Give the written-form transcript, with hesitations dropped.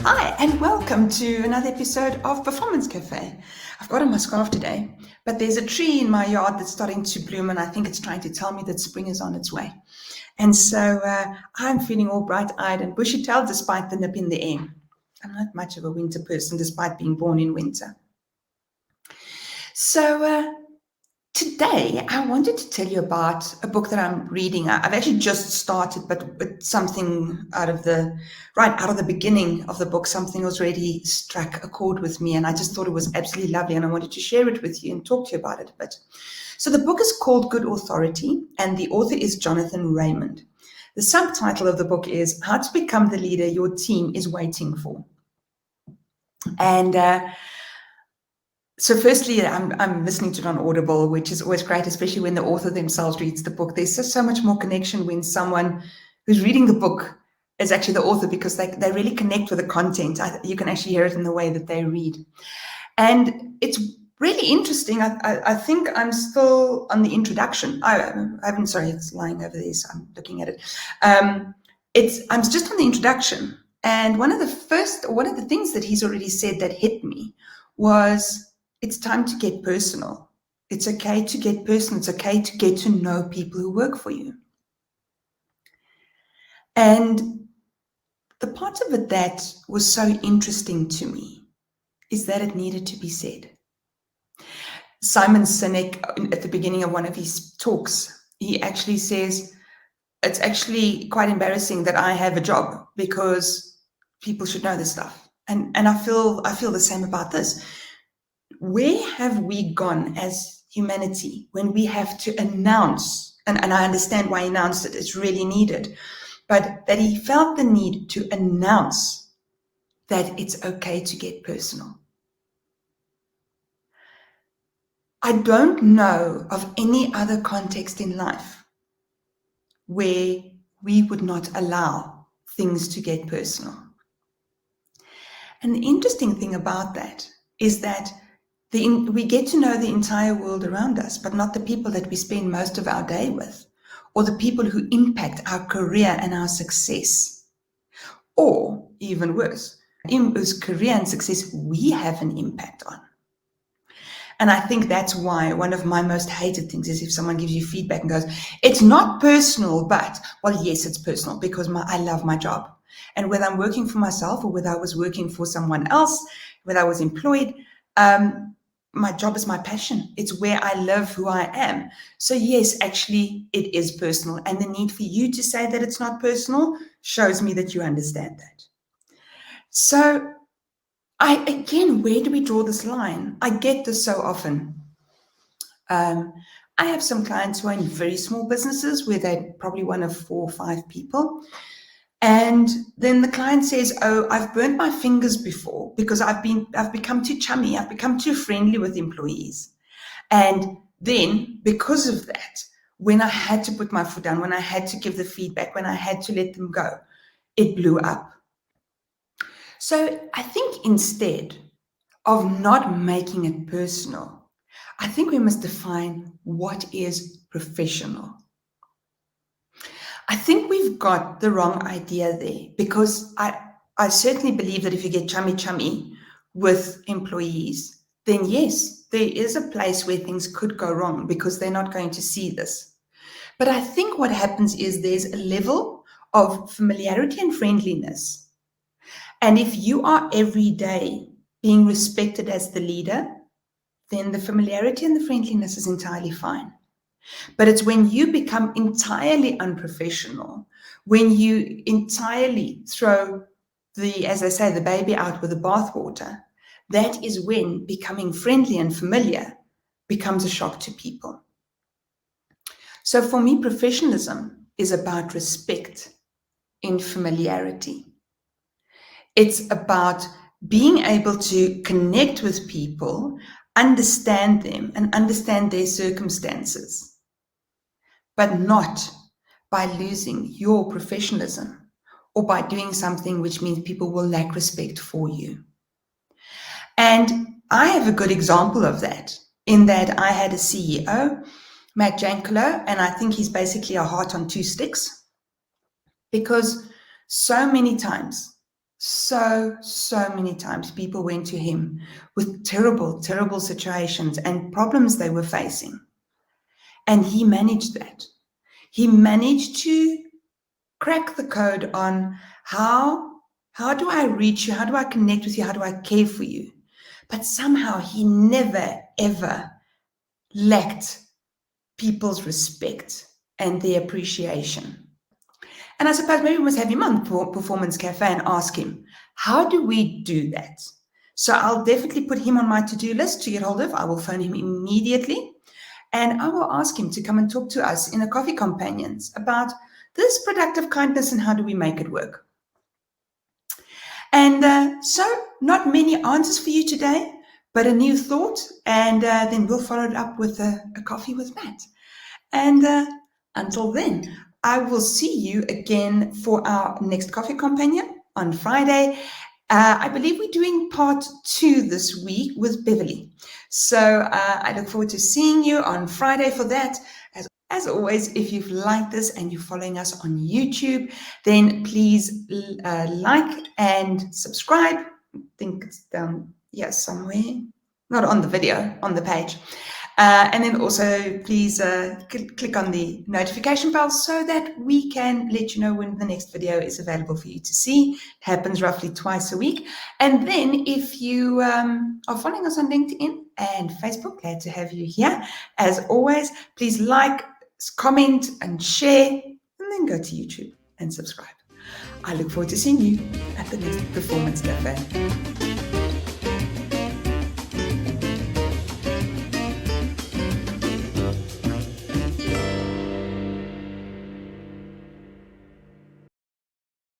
Hi, and welcome to another episode of Performance Cafe. I've got on my scarf today, but there's a tree in my yard that's starting to bloom, and I think it's trying to tell me that spring is on its way. And so I'm feeling all bright-eyed and bushy-tailed despite the nip in the air. I'm not much of a winter person despite being born in winter. So today, I wanted to tell you about a book that I'm reading. I've actually just started, but it's something right out of the beginning of the book, something was already struck a chord with me, and I just thought it was absolutely lovely, and I wanted to share it with you and talk to you about it a bit. So the book is called Good Authority, and the author is Jonathan Raymond. The subtitle of the book is How to Become the Leader Your Team is Waiting For. And so firstly, I'm listening to it on Audible, which is always great, especially when the author themselves reads the book. There's just so much more connection when someone who's reading the book is actually the author, because they really connect with the content. You can actually hear it in the way that they read. And it's really interesting. I think I'm still on the introduction. Sorry, it's lying over there, so I'm looking at it. I'm just on the introduction. And one of the things that he's already said that hit me was, it's time to get personal. It's okay to get personal. It's okay to get to know people who work for you. And the part of it that was so interesting to me is that it needed to be said. Simon Sinek, at the beginning of one of his talks, he actually says, it's actually quite embarrassing that I have a job, because people should know this stuff. And I feel the same about this. Where have we gone as humanity when we have to announce, and I understand why he announced it, it's really needed, but that he felt the need to announce that it's okay to get personal. I don't know of any other context in life where we would not allow things to get personal. And the interesting thing about that is that we get to know the entire world around us, but not the people that we spend most of our day with, or the people who impact our career and our success. Or even worse, whose career and success we have an impact on. And I think that's why one of my most hated things is if someone gives you feedback and goes, it's not personal, but, well, yes, it's personal, because I love my job. And whether I'm working for myself or whether I was working for someone else, whether I was employed, my job is my passion. It's where I live, who I am. So yes, actually, it is personal. And the need for you to say that it's not personal shows me that you understand that. So where do we draw this line? I get this so often. I have some clients who are in very small businesses where they're probably one of 4 or 5 people. And then the client says, oh, I've burnt my fingers before because I've become too chummy. I've become too friendly with employees. And then because of that, when I had to put my foot down, when I had to give the feedback, when I had to let them go, it blew up. So I think instead of not making it personal, I think we must define what is professional. I think we've got the wrong idea there, because I certainly believe that if you get chummy with employees, then yes, there is a place where things could go wrong because they're not going to see this. But I think what happens is there's a level of familiarity and friendliness. And if you are every day being respected as the leader, then the familiarity and the friendliness is entirely fine. But it's when you become entirely unprofessional, when you entirely throw as they say, the baby out with the bathwater, that is when becoming friendly and familiar becomes a shock to people. So for me, professionalism is about respect in familiarity. It's about being able to connect with people, understand them, and understand their circumstances, but not by losing your professionalism or by doing something which means people will lack respect for you. And I have a good example of that, in that I had a CEO, Matt Jankolo, and I think he's basically a heart on 2 sticks, because so many times So many times people went to him with terrible, terrible situations and problems they were facing. And he managed that. He managed to crack the code on how do I reach you? How do I connect with you? How do I care for you? But somehow he never, ever lacked people's respect and their appreciation. And I suppose maybe we must have him on Performance Cafe and ask him, how do we do that? So I'll definitely put him on my to-do list to get hold of. I will phone him immediately. And I will ask him to come and talk to us in a Coffee Companions about this productive kindness and how do we make it work. And so not many answers for you today, but a new thought. And then we'll follow it up with a coffee with Matt. And until then, I will see you again for our next Coffee Companion on Friday. I believe we're doing part 2 this week with Beverly. So I look forward to seeing you on Friday for that. As always, if you've liked this and you're following us on YouTube, then please like and subscribe. I think it's down here somewhere. Not on the video, on the page. And then also please click on the notification bell so that we can let you know when the next video is available for you to see. It happens roughly twice a week. And then if you are following us on LinkedIn and Facebook, glad to have you here. As always, please like, comment and share, and then go to YouTube and subscribe. I look forward to seeing you at the next Performance Cafe.